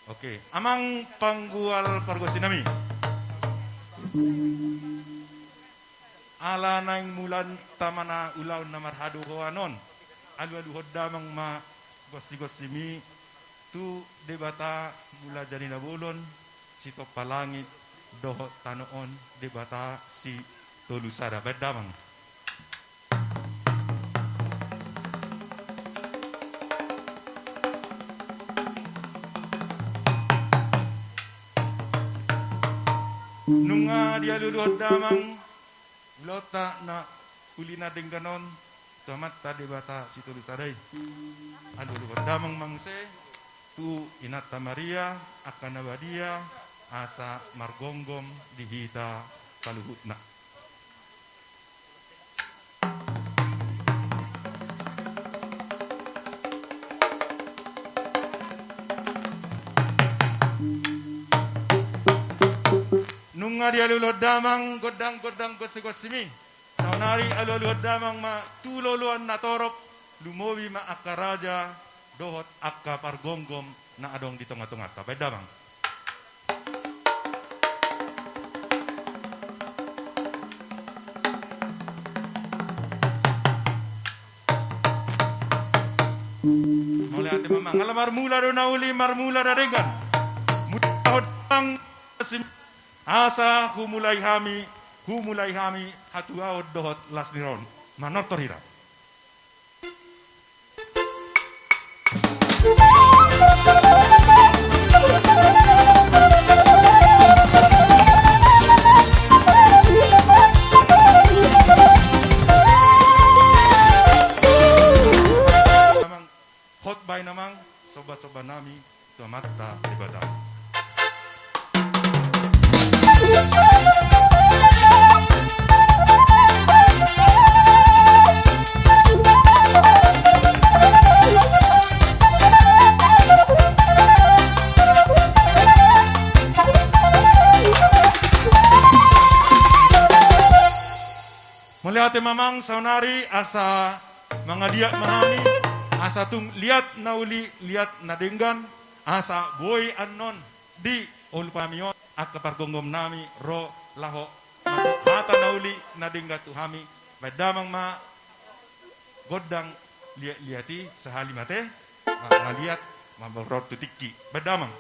Oke, amang panggual pargosi nami. Ala naing mulan tamana ulaw na marhado ko anon. Alu-aluhod damang ma gosi-gosi mi tu debata mula jadi nabulon sito palangit doho tanoon debata si tolusada bedamang. Nunga dia luluhod damang ulota na ulina ding ganon tamat tadi bata si tulusaday aluluhod damang mangse tu inata Maria akan nabadia asa margonggom dihita saluhutna. Nunga di aluluhod damang godang-godang gosi-gosimi. Saunari aluluhod damang ma tuloluan na torop lumowi ma akaraja dohot akka pargonggom na adong di tunga-tunga. Tapay damang. Mulai ate mamang. Alam marmula do na uli marmula na ringan. Mutahod ang asa humulay hami hatuaod dohot lasniron manotor hira. Namang hot by namang soba-soba nami tuamata ibadah. Muli ate mamang saunari asa mga liat mahami asa tung liat na uli liat na dinggan asa boy anon di ulpamion at kapargonggom nami ro laho hata na uli na dingga tuhami badamang ma godang liati sa halimate maliat mabarot tutiki badamang.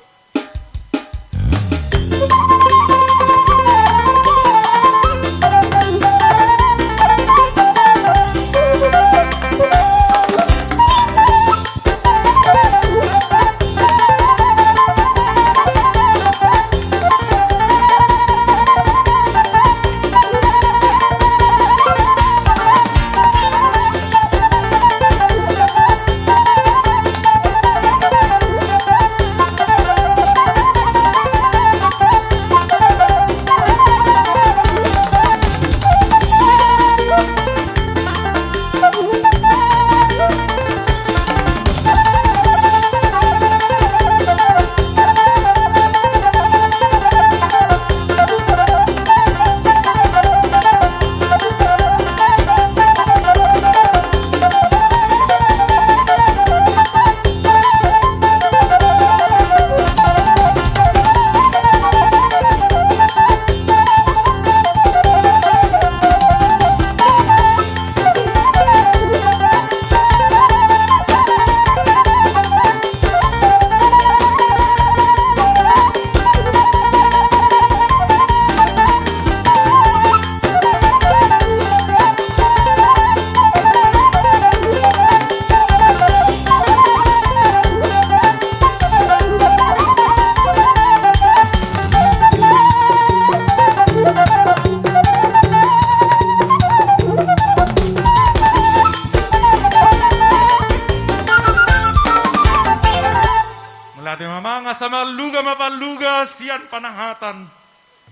Sa mapaluga siyan panahatan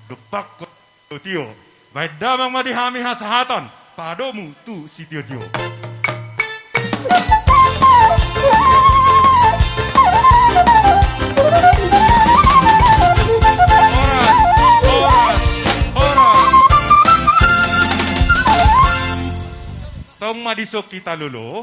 dupak ko tiyo may damang madihami hasahatan padomu tu si tiyo. Tong madisok kita lolo